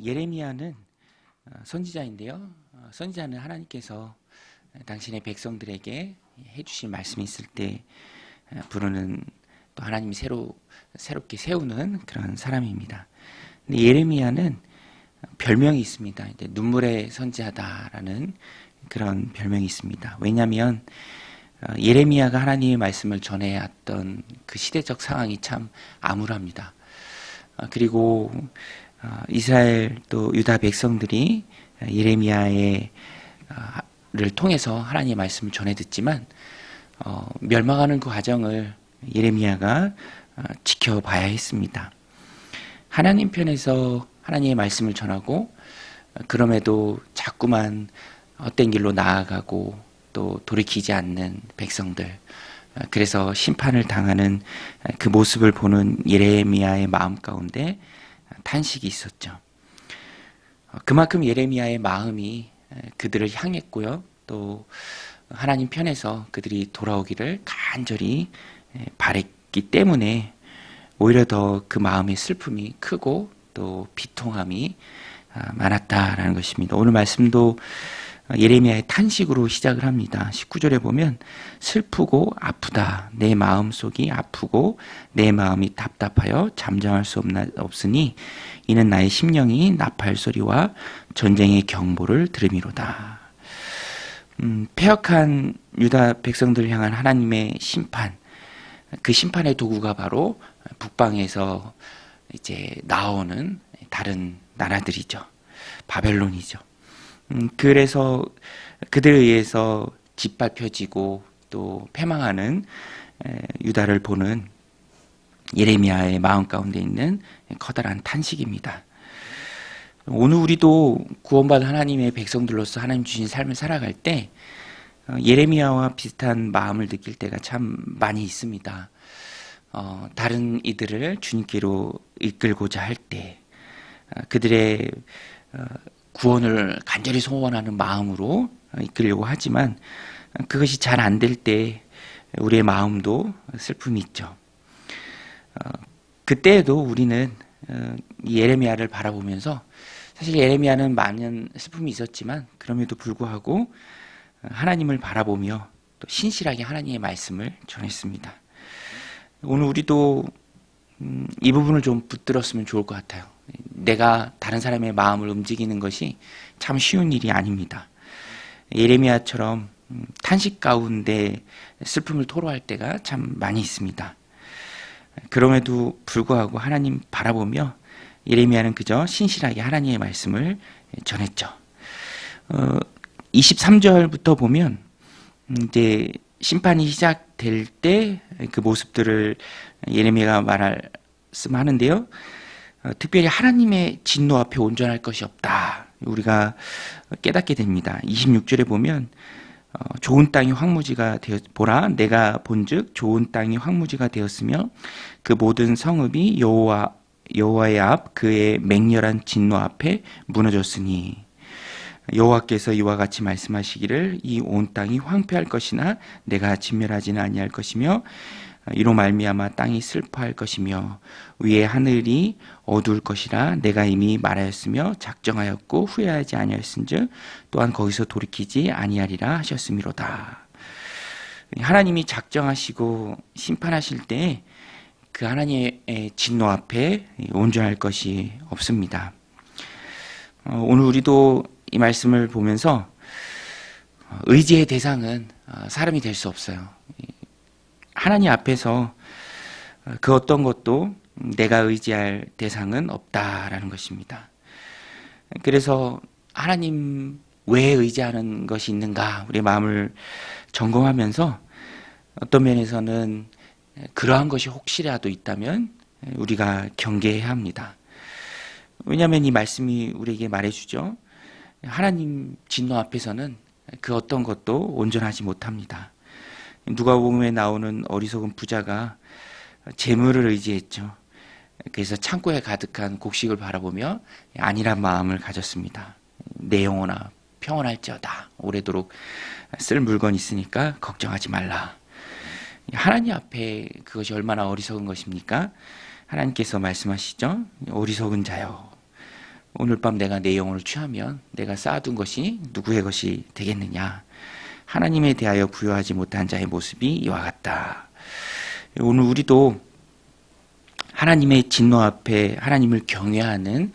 예레미야는 선지자인데요. 선지자는 하나님께서 당신의 백성들에게 해주신 말씀이 있을 때 부르는, 또 하나님이 새롭게 세우는 그런 사람입니다. 근데 예레미야는 별명이 있습니다. 이제 눈물의 선지자다라는 그런 별명이 있습니다. 왜냐하면 예레미야가 하나님의 말씀을 전해왔던 그 시대적 상황이 참 암울합니다. 그리고 이스라엘 또 유다 백성들이 예레미야를 통해서 하나님의 말씀을 전해 듣지만 멸망하는 그 과정을 예레미야가 지켜봐야 했습니다. 하나님 편에서 하나님의 말씀을 전하고 그럼에도 자꾸만 헛된 길로 나아가고 또 돌이키지 않는 백성들, 그래서 심판을 당하는 그 모습을 보는 예레미야의 마음 가운데 탄식이 있었죠. 그만큼 예레미야의 마음이 그들을 향했고요. 또 하나님 편에서 그들이 돌아오기를 간절히 바랬기 때문에 오히려 더 그 마음의 슬픔이 크고 또 비통함이 많았다라는 것입니다. 오늘 말씀도 예레미야의 탄식으로 시작을 합니다. 19절에 보면 슬프고 아프다. 내 마음속이 아프고 내 마음이 답답하여 잠잠할 수 없으니 이는 나의 심령이 나팔 소리와 전쟁의 경보를 들음이로다. 패역한 유다 백성들을 향한 하나님의 심판, 그 심판의 도구가 바로 북방에서 이제 나오는 다른 나라들이죠. 바벨론이죠. 그래서 그들에 의해서 짓밟혀지고 또 패망하는 유다를 보는 예레미야의 마음 가운데 있는 커다란 탄식입니다. 오늘 우리도 구원받은 하나님의 백성들로서 하나님 주신 삶을 살아갈 때 예레미야와 비슷한 마음을 느낄 때가 참 많이 있습니다. 다른 이들을 주님께로 이끌고자 할 때 그들의 구원을 간절히 소원하는 마음으로 이끌려고 하지만 그것이 잘 안 될 때 우리의 마음도 슬픔이 있죠. 그때에도 우리는 예레미야를 바라보면서, 사실 예레미야는 많은 슬픔이 있었지만 그럼에도 불구하고 하나님을 바라보며 또 신실하게 하나님의 말씀을 전했습니다. 오늘 우리도 이 부분을 좀 붙들었으면 좋을 것 같아요. 내가 다른 사람의 마음을 움직이는 것이 참 쉬운 일이 아닙니다. 예레미야처럼 탄식 가운데 슬픔을 토로할 때가 참 많이 있습니다. 그럼에도 불구하고 하나님 바라보며 예레미야는 그저 신실하게 하나님의 말씀을 전했죠. 23절부터 보면 이제 심판이 시작될 때 그 모습들을 예레미야가 말씀하는데요. 특별히 하나님의 진노 앞에 온전할 것이 없다. 우리가 깨닫게 됩니다. 26절에 보면 좋은 땅이 황무지가 되었 보라 내가 본즉 좋은 땅이 황무지가 되었으며 그 모든 성읍이 여호와의 앞 그의 맹렬한 진노 앞에 무너졌으니 여호와께서 이와 같이 말씀하시기를 이 온 땅이 황폐할 것이나 내가 진멸하지는 아니할 것이며 이로 말미암아 땅이 슬퍼할 것이며 위에 하늘이 어두울 것이라 내가 이미 말하였으며 작정하였고 후회하지 아니하였은즉 또한 거기서 돌이키지 아니하리라 하셨음이로다. 하나님이 작정하시고 심판하실 때 그 하나님의 진노 앞에 온전할 것이 없습니다. 오늘 우리도 이 말씀을 보면서 의지의 대상은 사람이 될 수 없어요. 하나님 앞에서 그 어떤 것도 내가 의지할 대상은 없다라는 것입니다. 그래서 하나님 외에 의지하는 것이 있는가 우리의 마음을 점검하면서 어떤 면에서는 그러한 것이 혹시라도 있다면 우리가 경계해야 합니다. 왜냐하면 이 말씀이 우리에게 말해주죠. 하나님 진노 앞에서는 그 어떤 것도 온전하지 못합니다. 누가복음에 나오는 어리석은 부자가 재물을 의지했죠. 그래서 창고에 가득한 곡식을 바라보며 안일한 마음을 가졌습니다. 내 영혼아 평안할지어다. 오래도록 쓸 물건이 있으니까 걱정하지 말라. 하나님 앞에 그것이 얼마나 어리석은 것입니까? 하나님께서 말씀하시죠. 어리석은 자요. 오늘 밤 내가 내 영혼을 취하면 내가 쌓아둔 것이 누구의 것이 되겠느냐. 하나님에 대하여 부여하지 못한 자의 모습이 이와 같다. 오늘 우리도 하나님의 진노 앞에 하나님을 경외하는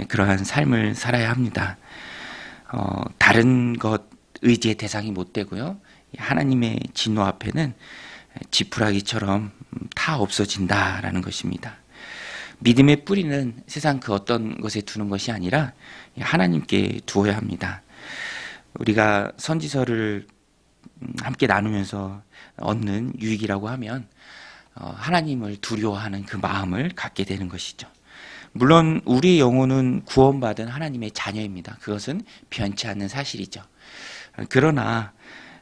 그러한 삶을 살아야 합니다. 다른 것 의지의 대상이 못 되고요. 하나님의 진노 앞에는 지푸라기처럼 다 없어진다라는 것입니다. 믿음의 뿌리는 세상 그 어떤 것에 두는 것이 아니라 하나님께 두어야 합니다. 우리가 선지서를 함께 나누면서 얻는 유익이라고 하면 하나님을 두려워하는 그 마음을 갖게 되는 것이죠. 물론 우리의 영혼은 구원받은 하나님의 자녀입니다. 그것은 변치 않는 사실이죠. 그러나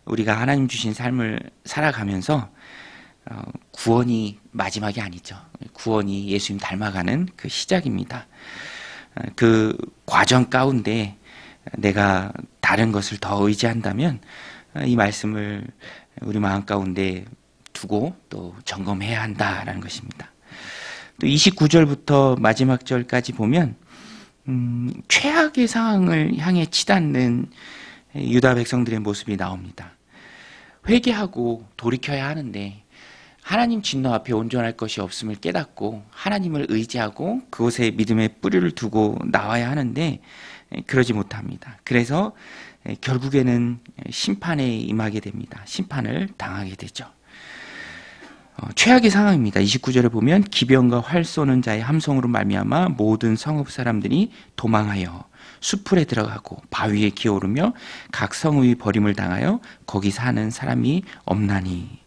우리가 하나님 주신 삶을 살아가면서 구원이 마지막이 아니죠. 구원이 예수님 닮아가는 그 시작입니다. 그 과정 가운데 내가 다른 것을 더 의지한다면 이 말씀을 우리 마음 가운데 두고 또 점검해야 한다라는 것입니다. 또 29절부터 마지막 절까지 보면 최악의 상황을 향해 치닫는 유다 백성들의 모습이 나옵니다. 회개하고 돌이켜야 하는데 하나님 진노 앞에 온전할 것이 없음을 깨닫고 하나님을 의지하고 그곳에 믿음의 뿌리를 두고 나와야 하는데 그러지 못합니다. 그래서 결국에는 심판에 임하게 됩니다. 심판을 당하게 되죠. 최악의 상황입니다. 29절에 보면 기병과 활 쏘는 자의 함성으로 말미암아 모든 성읍 사람들이 도망하여 수풀에 들어가고 바위에 기어오르며 각 성읍이 버림을 당하여 거기 사는 사람이 없나니.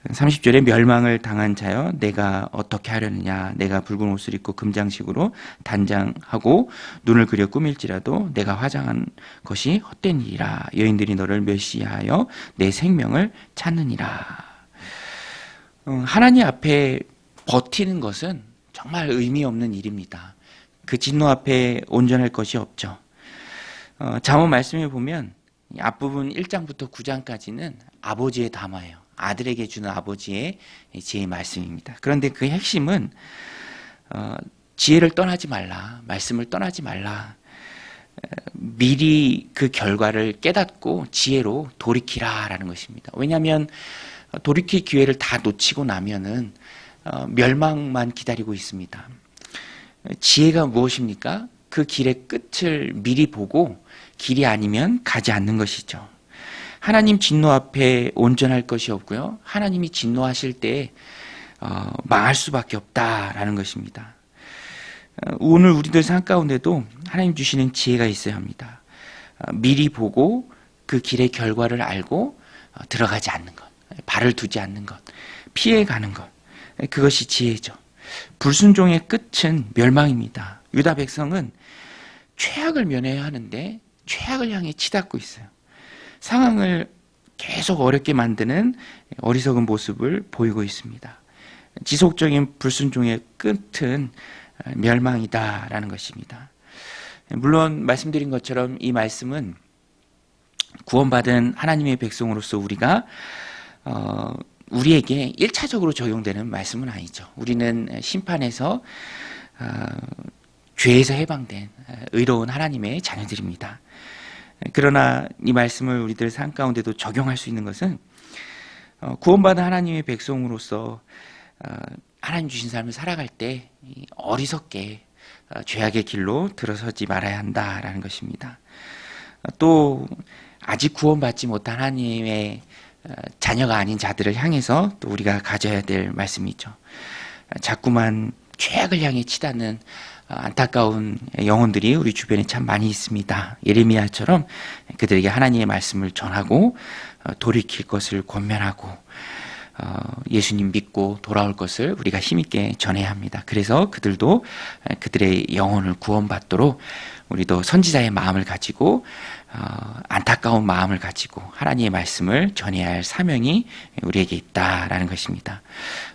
30절에 멸망을 당한 자여 내가 어떻게 하려느냐. 내가 붉은 옷을 입고 금장식으로 단장하고 눈을 그려 꾸밀지라도 내가 화장한 것이 헛된 일이라. 여인들이 너를 멸시하여 내 생명을 찾느니라. 하나님 앞에 버티는 것은 정말 의미 없는 일입니다. 그 진노 앞에 온전할 것이 없죠. 잠언 말씀에 보면 앞부분 1장부터 9장까지는 아버지의 담화예요. 아들에게 주는 아버지의 지혜의 말씀입니다. 그런데 그 핵심은 지혜를 떠나지 말라, 말씀을 떠나지 말라, 미리 그 결과를 깨닫고 지혜로 돌이키라라는 것입니다. 왜냐하면 돌이킬 기회를 다 놓치고 나면은 멸망만 기다리고 있습니다. 지혜가 무엇입니까? 그 길의 끝을 미리 보고 길이 아니면 가지 않는 것이죠. 하나님 진노 앞에 온전할 것이 없고요. 하나님이 진노하실 때 망할 수밖에 없다라는 것입니다. 오늘 우리들 삶 가운데도 하나님 주시는 지혜가 있어야 합니다. 미리 보고 그 길의 결과를 알고 들어가지 않는 것, 발을 두지 않는 것, 피해가는 것, 그것이 지혜죠. 불순종의 끝은 멸망입니다. 유다 백성은 최악을 면해야 하는데 최악을 향해 치닫고 있어요. 상황을 계속 어렵게 만드는 어리석은 모습을 보이고 있습니다. 지속적인 불순종의 끝은 멸망이다라는 것입니다. 물론 말씀드린 것처럼 이 말씀은 구원받은 하나님의 백성으로서 우리가 우리에게 1차적으로 적용되는 말씀은 아니죠. 우리는 심판에서 죄에서 해방된 의로운 하나님의 자녀들입니다. 그러나 이 말씀을 우리들 삶 가운데도 적용할 수 있는 것은 구원받은 하나님의 백성으로서 하나님 주신 삶을 살아갈 때 어리석게 죄악의 길로 들어서지 말아야 한다라는 것입니다. 또 아직 구원받지 못한 하나님의 자녀가 아닌 자들을 향해서 또 우리가 가져야 될 말씀이죠. 자꾸만 죄악을 향해 치닫는 안타까운 영혼들이 우리 주변에 참 많이 있습니다. 예레미야처럼 그들에게 하나님의 말씀을 전하고 돌이킬 것을 권면하고 예수님 믿고 돌아올 것을 우리가 힘있게 전해야 합니다. 그래서 그들도 그들의 영혼을 구원받도록 우리도 선지자의 마음을 가지고 안타까운 마음을 가지고 하나님의 말씀을 전해야 할 사명이 우리에게 있다라는 것입니다.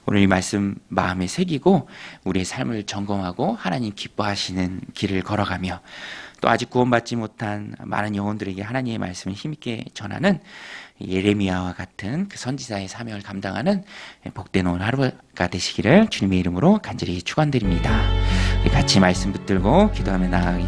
오늘 이 말씀 마음에 새기고 우리의 삶을 점검하고 하나님 기뻐하시는 길을 걸어가며 또 아직 구원받지 못한 많은 영혼들에게 하나님의 말씀을 힘있게 전하는 예레미야와 같은 그 선지자의 사명을 감당하는 복된 오늘 하루가 되시기를 주님의 이름으로 간절히 축원드립니다. 같이 말씀 붙들고 기도하며 나아가겠습니다.